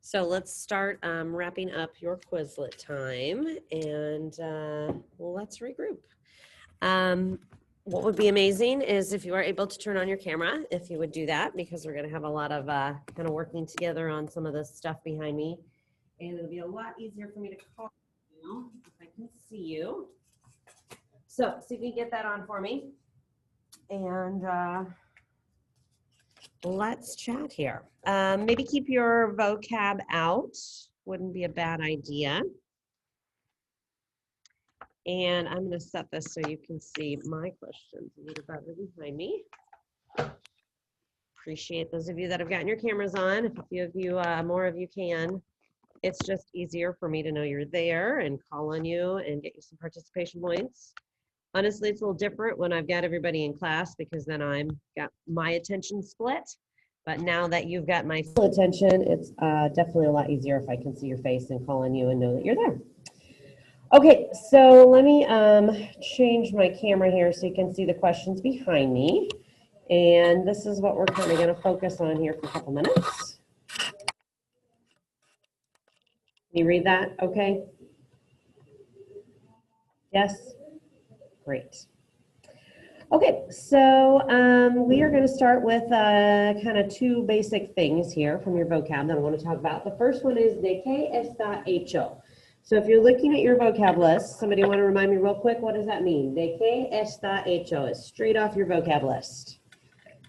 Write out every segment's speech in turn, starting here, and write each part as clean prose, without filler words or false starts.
So let's start wrapping up your Quizlet time and let's regroup. What would be amazing is if you are able to turn on your camera, if you would do that, because we're going to have a lot of kind of working together on some of this stuff behind me. And it'll be a lot easier for me to call you if I can see you. So see if you can get that on for me. And let's chat here. Maybe keep your vocab out. Wouldn't be a bad idea. And I'm going to set this so you can see my questions a little better behind me. Appreciate those of you that have gotten your cameras on. If a few of you, more of you can. It's just easier for me to know you're there and call on you and get you some participation points. Honestly, it's a little different when I've got everybody in class because then I'm got my attention split. But now that you've got my full attention, it's definitely a lot easier if I can see your face and call on you and know that you're there. Okay, so let me change my camera here so you can see the questions behind me. And this is what we're kind of going to focus on here for a couple minutes. Can you read that? Okay. Yes? Great. Okay, so we are going to start with kind of two basic things here from your vocab that I want to talk about. The first one is de qué está hecho. So if you're looking at your vocab list, somebody want to remind me real quick, what does that mean? De qué está hecho. It's straight off your vocab list.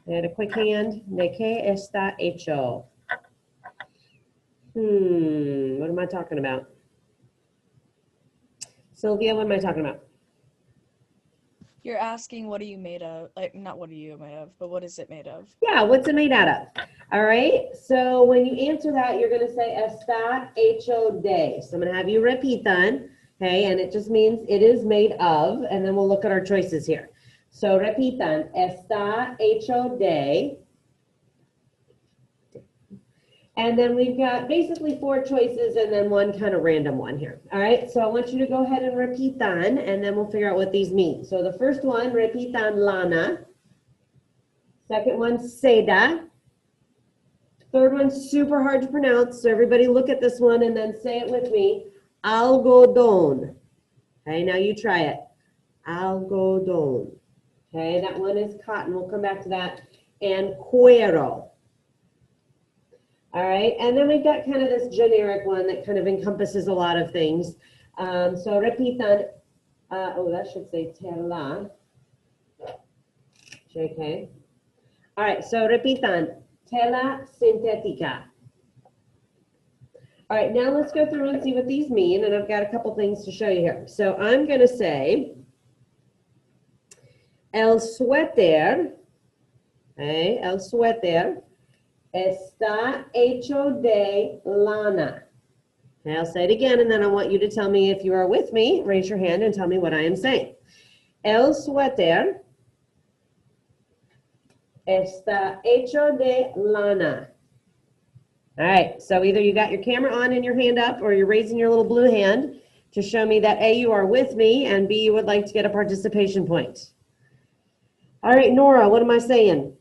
And a quick hand. De qué está hecho. What am I talking about? Sylvia, what am I talking about? You're asking what are you made of? Like, not what are you made of, but what is it made of? Yeah, what's it made out of? All right, so when you answer that, you're going to say está hecho de. So I'm going to have you repitan, okay, and it just means it is made of, and then we'll look at our choices here. So repitan, está hecho de. And then we've got basically four choices and then one kind of random one here. All right, so I want you to go ahead and repitan, and then we'll figure out what these mean. So the first one, repitan lana. Second one, seda. Third one, super hard to pronounce, so everybody look at this one and then say it with me. Algodón. Okay, now you try it. Algodón. Okay, that one is cotton. We'll come back to that. And cuero. All right, and then we've got kind of this generic one that kind of encompasses a lot of things. So repitan, that should say tela. JK. All right, so repitan, tela sintética. All right, now let's go through and see what these mean, and I've got a couple things to show you here. So I'm going to say el suéter, okay, el suéter está hecho de lana. Okay, I'll say it again, and then I want you to tell me if you are with me. Raise your hand and tell me what I am saying. El suéter está hecho de lana. All right, so either you got your camera on and your hand up, or you're raising your little blue hand to show me that A, you are with me, and B, you would like to get a participation point. All right, Nora, what am I saying?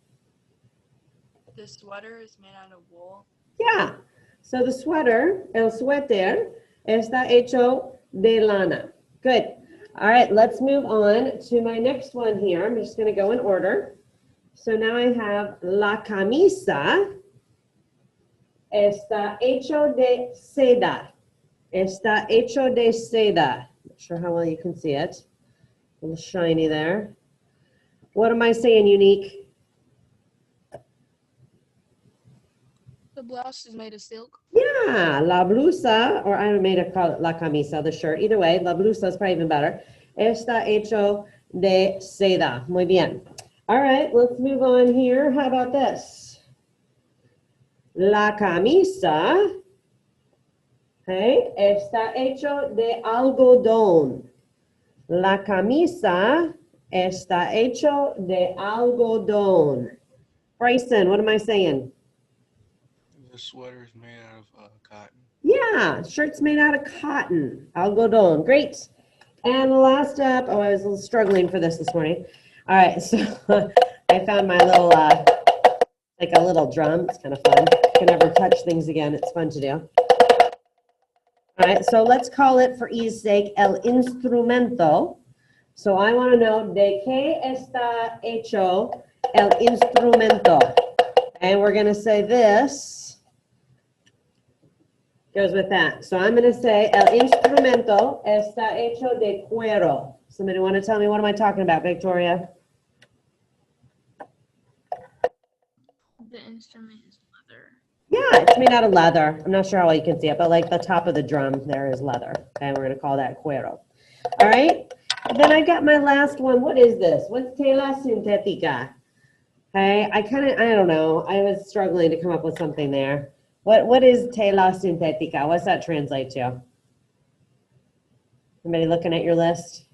The sweater is made out of wool. Yeah, so the sweater, el suéter, está hecho de lana. Good. All right, let's move on to my next one here. I'm just going to go in order. So now I have la camisa está hecho de seda. Está hecho de seda. Not sure how well you can see it. A little shiny there. What am I saying, Unique? The blouse is made of silk. Yeah, la blusa, or I made a call it la camisa, the shirt. Either way, la blusa is probably even better. Está hecho de seda. Muy bien. All right, let's move on here. How about this? La camisa, okay, está hecho de algodón. La camisa está hecho de algodón. Bryson, what am I saying? The sweater is made out of cotton. Yeah, shirt's made out of cotton. Algodón. Great. And last up, I was a little struggling for this morning. All right, so I found my little, like a little drum. It's kind of fun. You can never touch things again. It's fun to do. All right, so let's call it, for ease sake, el instrumento. So I want to know, ¿de qué está hecho el instrumento? And we're going to say this goes with that. So I'm going to say, el instrumento está hecho de cuero. Somebody want to tell me, what am I talking about, Victoria? The instrument is leather. Yeah, it's made out of leather. I'm not sure how well you can see it, but like the top of the drum there is leather. And we're going to call that cuero. All right. Then I got my last one. What is this? What's tela sintética? Okay, I don't know. I was struggling to come up with something there. What is tela sintética? What's that translate to? Somebody looking at your list?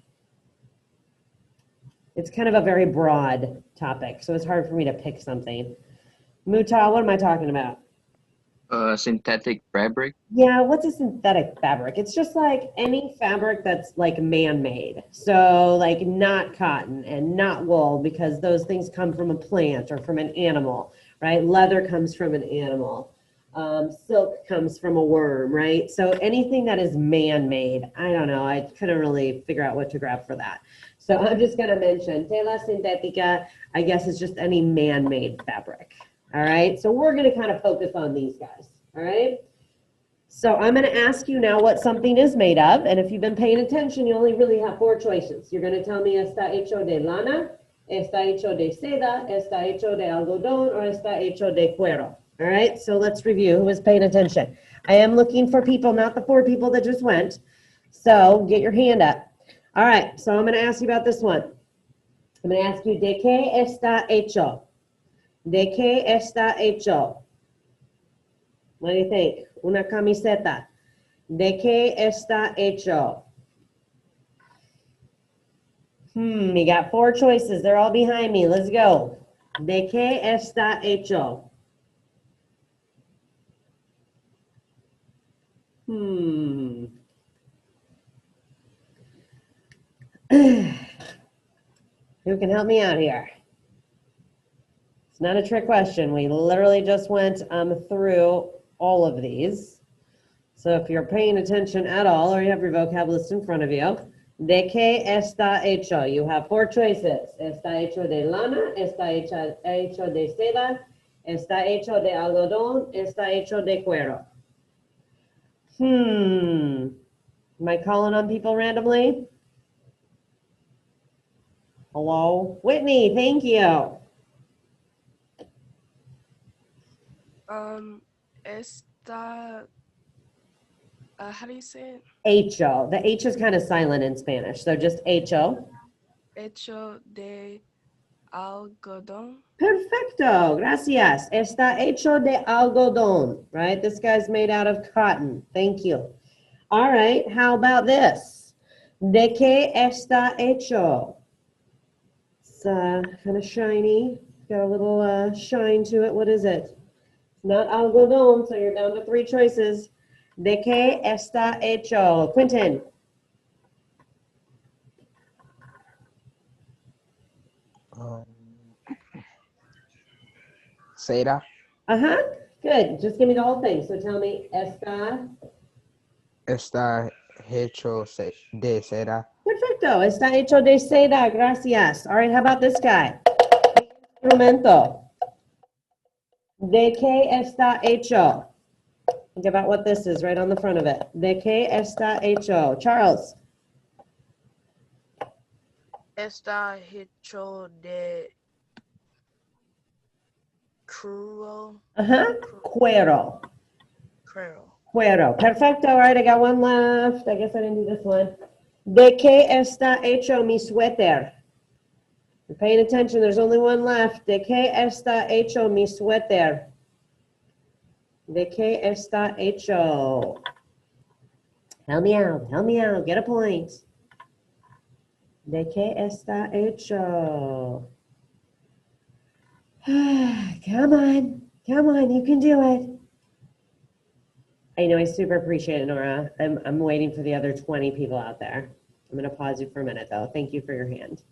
It's kind of a very broad topic, so it's hard for me to pick something. Muta, what am I talking about? Synthetic fabric. Yeah, what's a synthetic fabric? It's just like any fabric that's like man-made. So like not cotton and not wool, because those things come from a plant or from an animal, right? Leather comes from an animal. Silk comes from a worm, right? So anything that is man-made, I don't know. I couldn't really figure out what to grab for that. So I'm just going to mention tela sintética, I guess it's just any man-made fabric. All right, so we're going to kind of focus on these guys, all right? So I'm going to ask you now what something is made of, and if you've been paying attention, you only really have 4 choices. You're going to tell me está hecho de lana, está hecho de seda, está hecho de algodón, or está hecho de cuero. All right, so let's review who is paying attention. I am looking for people, not the 4 people that just went, so get your hand up. All right, so I'm going to ask you about this one. I'm going to ask you, ¿de qué está hecho? ¿De qué está hecho? What do you think? Una camiseta. ¿De qué está hecho? You got 4 choices. They're all behind me. Let's go. ¿De qué está hecho? Who can help me out here? It's not a trick question. We literally just went through all of these. So if you're paying attention at all, or you have your vocab list in front of you, ¿de qué está hecho? You have 4 choices. Está hecho de lana, está hecho de seda, está hecho de algodón, está hecho de cuero. Am I calling on people randomly? Hello? Whitney, thank you. Esta, how do you say it? Hecho. The H is kind of silent in Spanish, so just hecho. Hecho de algodón. Perfecto, gracias. Está hecho de algodón, right? This guy's made out of cotton. Thank you. All right, how about this? ¿De qué está hecho? It's kind of shiny. Got a little shine to it. What is it? Not algodón, so you're down to 3 choices. ¿De qué está hecho? Quentin. Seda. Uh-huh. Good. Just give me the whole thing. So tell me, está Hecho de seda. perfecto. Está hecho de seda. Gracias. All right, how about this guy? Instrumento. ¿De qué está hecho? Think about what this is right on the front of it. ¿De qué está hecho? Charles. Está hecho de cuero. Uh-huh. Cuero. Cuero. Perfecto. All right, I got one left. I guess I didn't do this one. ¿De qué está hecho mi suéter? You're paying attention. There's only one left. ¿De qué está hecho mi suéter? ¿De qué está hecho? Help me out. Help me out. Get a point. ¿De qué está hecho? Come on. Come on. You can do it. I know. I super appreciate it, Nora. I'm waiting for the other 20 people out there. I'm going to pause you for a minute, though. Thank you for your hand.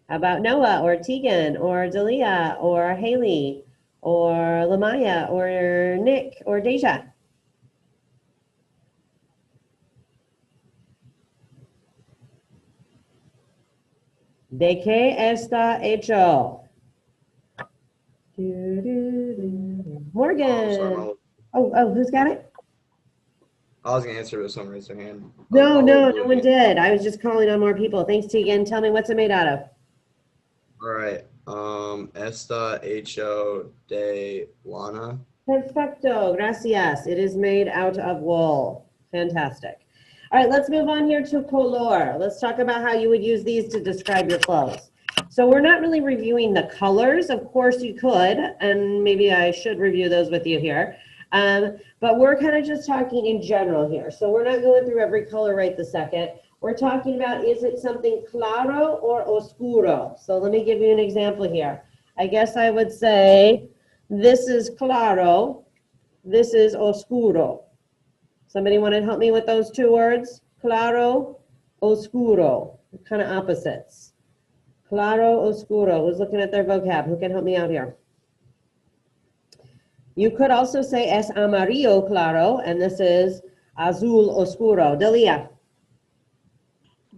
How about Noah or Tegan or Dalia or Haley or Lamaya, or Nick, or Deja? ¿De qué está hecho? Morgan. Oh, who's got it? I was gonna answer, but someone raised their hand. No one did. I was just calling on more people. Thanks, Tegan. Tell me, what's it made out of? All right. Esta hecho de lana. Perfecto. Gracias. It is made out of wool. Fantastic. All right, let's move on here to color. Let's talk about how you would use these to describe your clothes. So we're not really reviewing the colors. Of course you could, and maybe I should review those with you here. But we're kind of just talking in general here. So we're not going through every color right this second. We're talking about, is it something claro or oscuro? So let me give you an example here. I guess I would say, this is claro, this is oscuro. Somebody want to help me with those two words? Claro, oscuro, kind of opposites. Claro, oscuro. Who's looking at their vocab? Who can help me out here? You could also say es amarillo claro, and this is azul oscuro. Delia.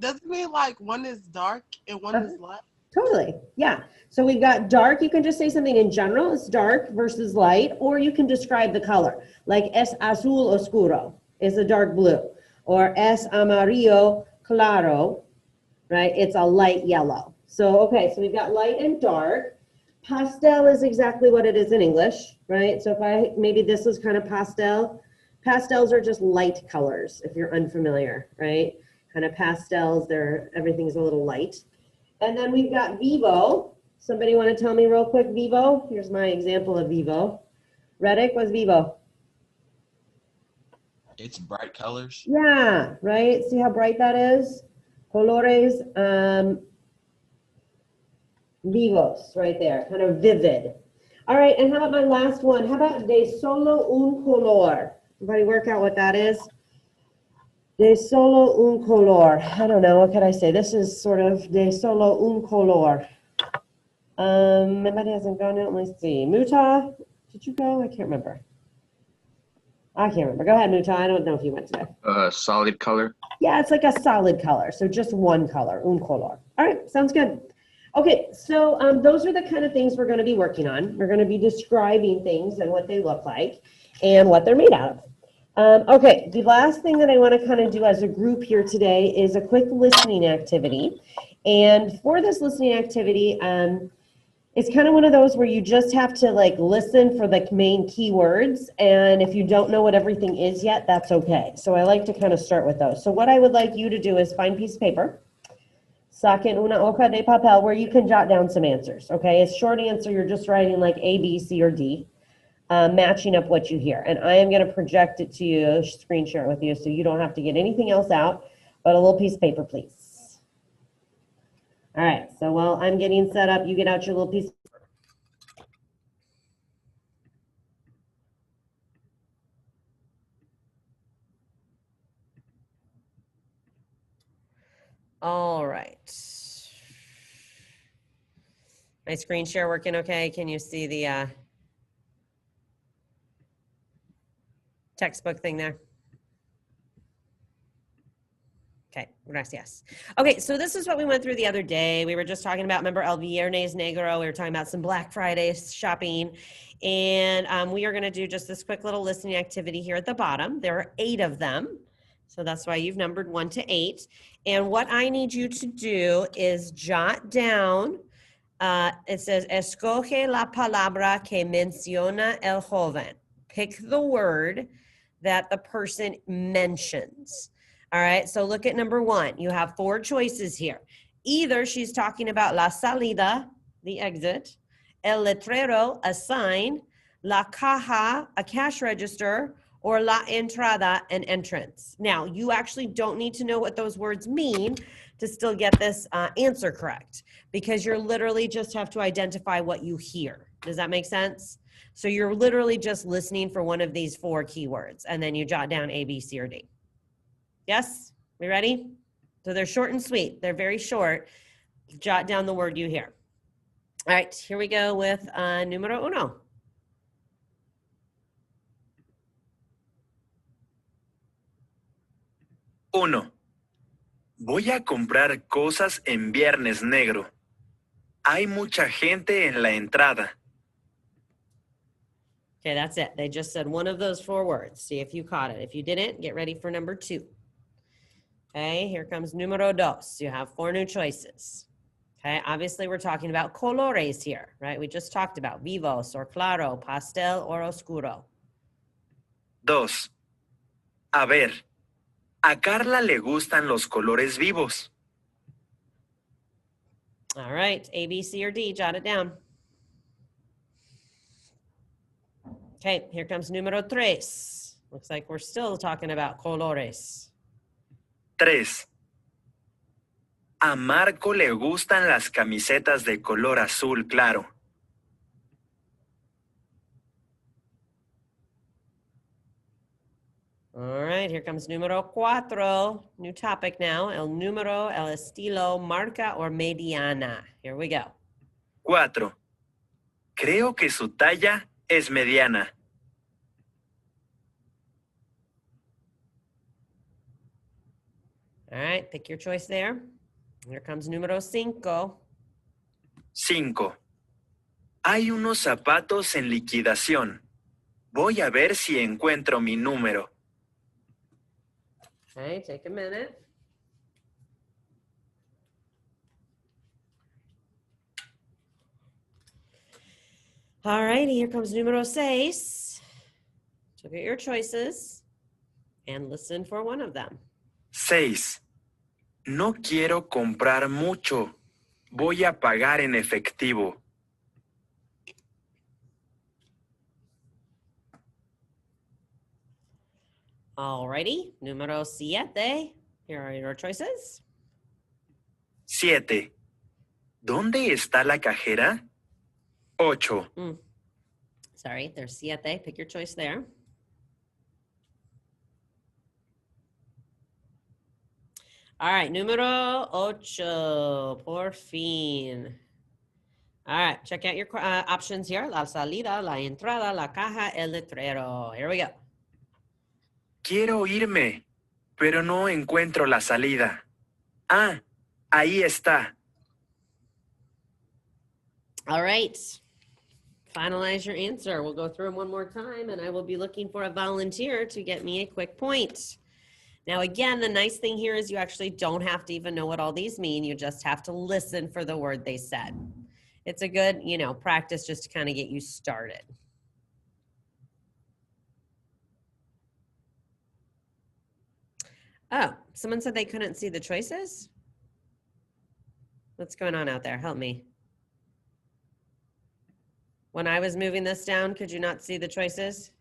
Does it mean like one is dark and one is light? Totally, yeah. So we've got dark, you can just say something in general, it's dark versus light, or you can describe the color, like es azul oscuro, is a dark blue, or es amarillo claro, right? It's a light yellow. So, okay, so we've got light and dark. Pastel is exactly what it is in English, right? So if maybe this was kind of pastel. Pastels are just light colors, if you're unfamiliar, right? Kind of pastels, everything's a little light. And then we've got vivo. Somebody want to tell me real quick, vivo? Here's my example of vivo. Reddick, what's vivo? It's bright colors. Yeah, right? See how bright that is? Colores vivos, right there, kind of vivid. All right, and how about my last one? How about de solo un color? Everybody work out what that is? De solo un color. I don't know, what could I say? This is sort of de solo un color. Anybody hasn't gone yet? Let me see. Muta, did you go? I can't remember. Go ahead, Muta. I don't know if you went today. Solid color. Yeah, it's like a solid color. So just one color, un color. All right, sounds good. Okay, so those are the kind of things we're going to be working on. We're going to be describing things and what they look like and what they're made out of. Okay, the last thing that I want to kind of do as a group here today is a quick listening activity. And for this listening activity, it's kind of one of those where you just have to like listen for the main keywords. And if you don't know what everything is yet, that's okay. So I like to kind of start with those. So what I would like you to do is find a piece of paper. Saquen una hoja de papel where you can jot down some answers, okay? A short answer, you're just writing like A, B, C, or D, matching up what you hear. And I am going to project it to you, screen share it with you, so you don't have to get anything else out, but a little piece of paper, please. All right, so while I'm getting set up, you get out your little piece. All right. My screen share working okay? Can you see the textbook thing there? Okay, gracias. Okay, so this is what we went through the other day. We were just talking about, remember El Viernes Negro? We were talking about some Black Friday shopping. And we are going to do just this quick little listening activity here at the bottom. There are 8 of them. So that's why you've numbered 1 to 8. And what I need you to do is jot down, it says, escoge la palabra que menciona el joven. Pick the word that the person mentions. All right, so look at number 1. You have 4 choices here. Either she's talking about la salida, the exit, el letrero, a sign, la caja, a cash register, or la entrada, an entrance. Now, you actually don't need to know what those words mean to still get this answer correct, because you're literally just have to identify what you hear. Does that make sense? So you're literally just listening for one of these 4 keywords, and then you jot down A, B, C, or D. Yes? We ready? So they're short and sweet. They're very short. Jot down the word you hear. All right, here we go with numero 1. 1. Voy a comprar cosas en Viernes Negro. Hay mucha gente en la entrada. Okay, that's it. They just said one of those 4 words. See if you caught it. If you didn't, get ready for number 2. Okay, here comes número 2. You have 4 new choices. Okay, obviously we're talking about colores here, right? We just talked about vivos or claro, pastel or oscuro. 2. A ver, a Carla le gustan los colores vivos. All right, A, B, C, or D, jot it down. Okay, here comes número 3. Looks like we're still talking about colores. 3. A Marco le gustan las camisetas de color azul claro. All right, here comes número 4. New topic now. El número, el estilo, marca or mediana. Here we go. 4. Creo que su talla es mediana. All right, pick your choice there. Here comes número 5. 5. Hay unos zapatos en liquidación. Voy a ver si encuentro mi número. Okay, take a minute. All righty, here comes número 6. So get your choices and listen for one of them. 6. No quiero comprar mucho. Voy a pagar en efectivo. Alrighty, número 7. Here are your choices. 7. ¿Dónde está la cajera? 8. Sorry, there's 7. Pick your choice there. All right, número 8. Por fin. All right, check out your options here. La salida, la entrada, la caja, el letrero. Here we go. Quiero irme, pero no encuentro la salida. Ah, ahí está. All right. Finalize your answer. We'll go through them one more time, and I will be looking for a volunteer to get me a quick point. Now, again, the nice thing here is you actually don't have to even know what all these mean. You just have to listen for the word they said. It's a good, practice just to kind of get you started. Oh, someone said they couldn't see the choices? What's going on out there? Help me. When I was moving this down, could you not see the choices?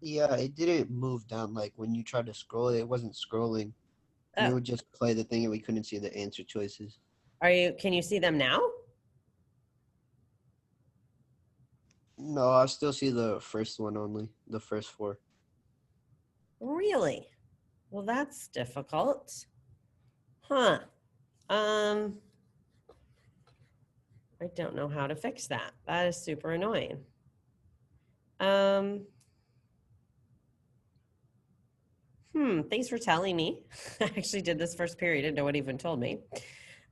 Yeah, it didn't move down. Like when you tried to scroll, it wasn't scrolling. Oh. It would just play the thing and we couldn't see the answer choices. Can you see them now? No, I still see the first one only, the first 4. Really? Well, that's difficult. Huh. I don't know how to fix that. That is super annoying. Thanks for telling me. I actually did this first period and no one even told me.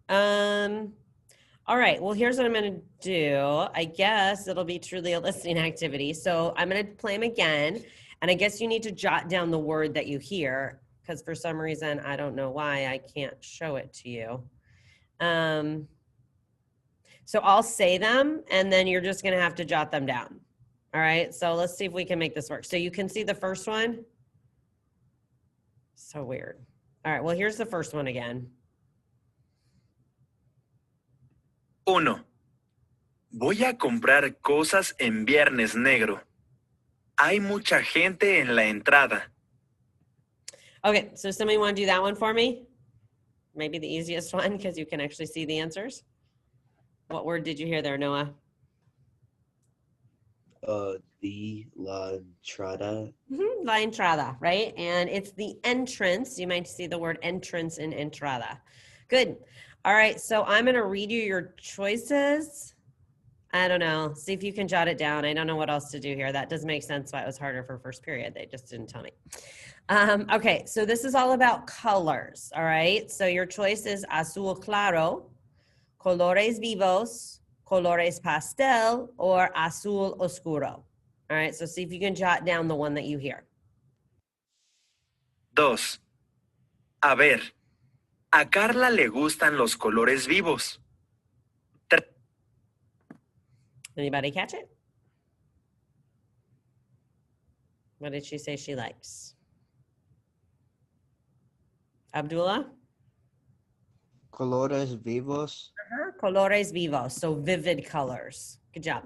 All right, well, here's what I'm gonna do. I guess it'll be truly a listening activity. So I'm gonna play them again. And I guess you need to jot down the word that you hear, because for some reason, I don't know why I can't show it to you. So I'll say them, and then you're just gonna have to jot them down. All right, so let's see if we can make this work. So you can see the first one? So weird. All right, well, here's the first one again. 1. Voy a comprar cosas en Viernes Negro. Hay mucha gente en la entrada. Okay, so somebody want to do that one for me? Maybe the easiest one because you can actually see the answers. What word did you hear there, Noah? La entrada. La entrada, right? And it's the entrance. You might see the word entrance in entrada. Good. All right, so I'm going to read you your choices. I don't know. See if you can jot it down. I don't know what else to do here. That does make sense why it was harder for first period. They just didn't tell me. Okay, so this is all about colors, all right? So your choice is azul claro, colores vivos, colores pastel, or azul oscuro. All right, so see if you can jot down the one that you hear. 2. A ver, a Carla le gustan los colores vivos. Anybody catch it? What did she say she likes? Abdullah? Colores vivos. Colores vivos, so vivid colors. Good job.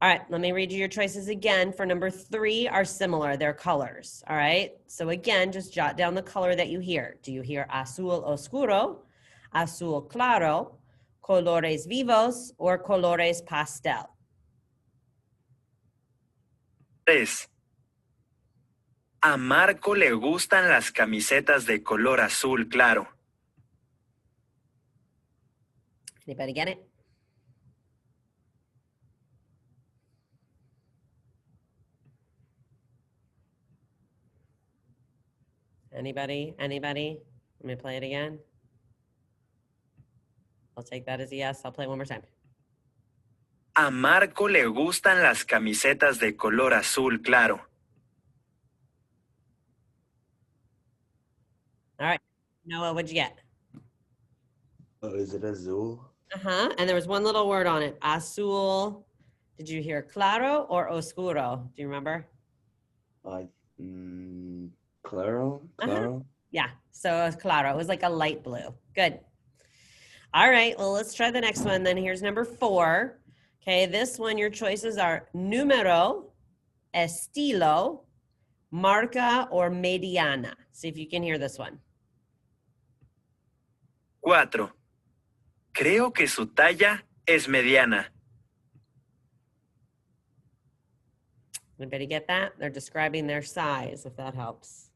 All right, let me read you your choices again. For number 3 are similar, they're colors, all right? So again, just jot down the color that you hear. Do you hear azul oscuro, azul claro, colores vivos, or colores pastel? 3. A Marco le gustan las camisetas de color azul claro. Anybody get it? Anybody? Anybody? Let me play it again. I'll take that as a yes. I'll play it one more time. A Marco le gustan las camisetas de color azul claro. All right. Noah, what'd you get? Oh, is it azul? Uh-huh. And there was one little word on it. Azul. Did you hear claro or oscuro? Do you remember? Claro? Claro? Yeah. So it was claro. It was like a light blue. Good. All right. Well, let's try the next one. Then here's number 4. Okay. This one, your choices are número, estilo, marca, or mediana. See if you can hear this one. 4. Creo que su talla es mediana. Anybody get that? They're describing their size, if that helps.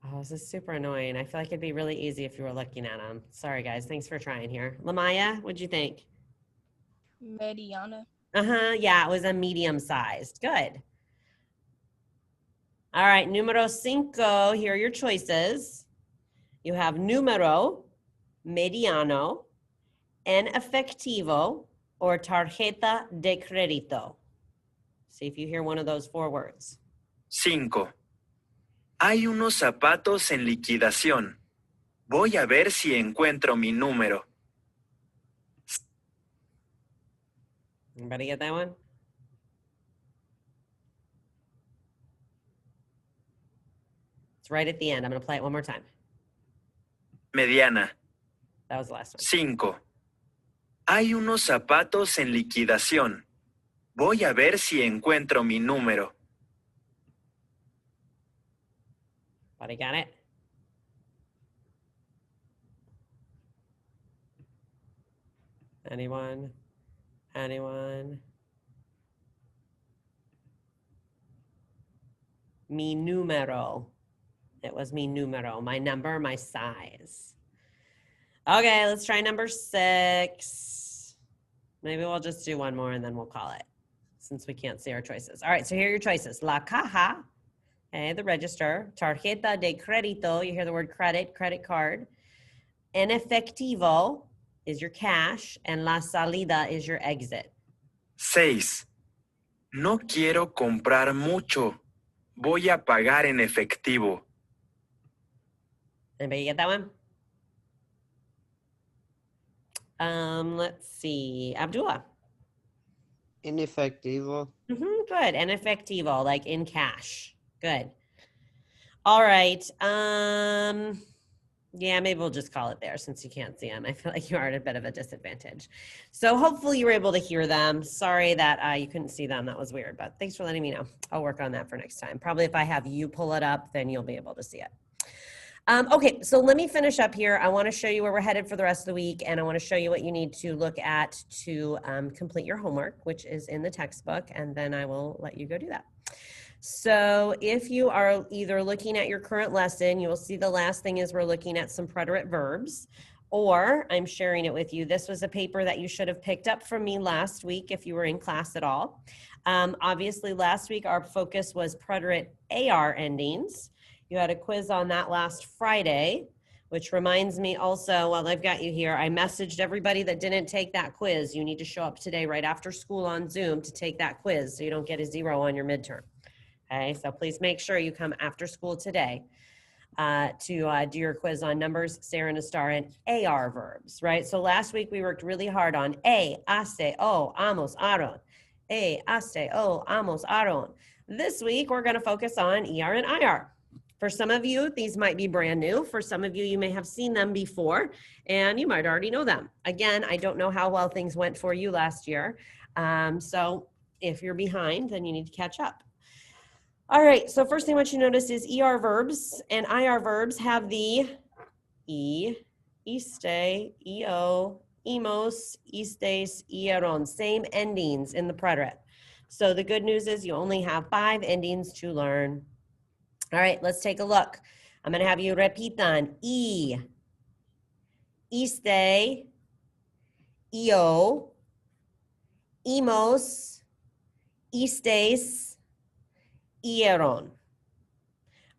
Oh, this is super annoying. I feel like it'd be really easy if you were looking at them. Sorry, guys. Thanks for trying here. Lamaya, what'd you think? Mediana. Uh-huh. Yeah, it was a medium-sized. Good. All right, número 5. Here are your choices. You have número, mediano, en efectivo, or tarjeta de crédito. See if you hear one of those 4 words. 5. Hay unos zapatos en liquidación. Voy a ver si encuentro mi número. Anybody get that one? It's right at the end. I'm going to play it one more time. Mediana. That was the last one. 5. Hay unos zapatos en liquidación. Voy a ver si encuentro mi número. Buddy, got it? Anyone? Anyone? Mi número. It was mi número, my number, my size. Okay, let's try number 6. Maybe we'll just do one more and then we'll call it, since we can't see our choices. All right, so here are your choices. La caja, okay, the register. Tarjeta de crédito, you hear the word credit, credit card. En efectivo is your cash, and la salida is your exit. 6. No quiero comprar mucho. Voy a pagar en efectivo. Anybody get that one? Let's see. Abdullah. En efectivo. Good. En efectivo, like in cash. Good. All right. Yeah, maybe we'll just call it there since you can't see them. I feel like you are at a bit of a disadvantage. So hopefully you were able to hear them. Sorry that you couldn't see them. That was weird, but thanks for letting me know. I'll work on that for next time. Probably if I have you pull it up, then you'll be able to see it. Okay, so let me finish up here. I want to show you where we're headed for the rest of the week, and I want to show you what you need to look at to complete your homework, which is in the textbook, and then I will let you go do that. So if you are either looking at your current lesson, you will see the last thing is we're looking at some preterite verbs, or I'm sharing it with you. This was a paper that you should have picked up from me last week if you were in class at all. Obviously, last week our focus was preterite AR endings. You had a quiz on that last Friday, which reminds me also, while I've got you here, I messaged everybody that didn't take that quiz. You need to show up today right after school on Zoom to take that quiz so you don't get a 0 on your midterm. Okay, so please make sure you come after school today to do your quiz on numbers, ser and estar, and AR verbs, right? So last week we worked really hard on hace, o, amos, aron. Hace, o, amos, aron. This week we're gonna focus on ER and IR. For some of you, these might be brand new. For some of you, you may have seen them before and you might already know them. Again, I don't know how well things went for you last year. So if you're behind, then you need to catch up. All right, so first thing I want you to notice is ER verbs and IR verbs have the E, iste, EO, emos, istes, eron, same endings in the preterite. So the good news is you only have 5 endings to learn. All right, let's take a look. I'm going to have you repitan. E, iste, eo, emos, istes, eron.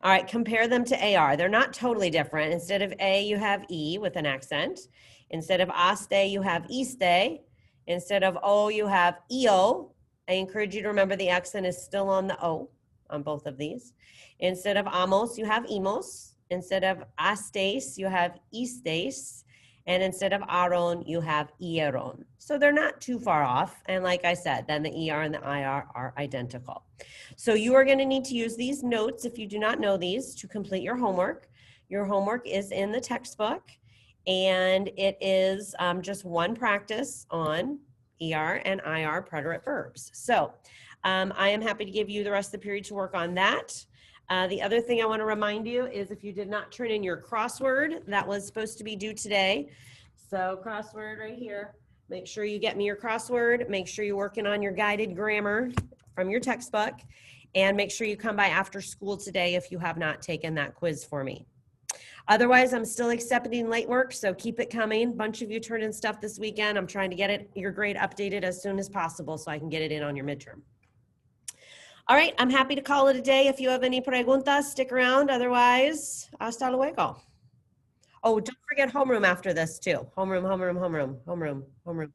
All right, compare them to AR. They're not totally different. Instead of A, you have E with an accent. Instead of aste, you have iste. Instead of O, you have EO. I encourage you to remember the accent is still on the O on both of these. Instead of amos, you have emos. Instead of astes, you have istes. And instead of aron, you have eron. So they're not too far off. And like I said, then the ER and the IR are identical. So you are going to need to use these notes, if you do not know these, to complete your homework. Your homework is in the textbook, and it is just one practice on ER and IR preterite verbs. So I am happy to give you the rest of the period to work on that. The other thing I want to remind you is if you did not turn in your crossword, that was supposed to be due today. So crossword right here. Make sure you get me your crossword. Make sure you're working on your guided grammar from your textbook. And make sure you come by after school today if you have not taken that quiz for me. Otherwise, I'm still accepting late work, so keep it coming. A bunch of you turned in stuff this weekend. I'm trying to get your grade updated as soon as possible so I can get it in on your midterm. All right, I'm happy to call it a day. If you have any preguntas, stick around. Otherwise, hasta luego. Oh, don't forget homeroom after this too. Homeroom, homeroom, homeroom, homeroom, homeroom.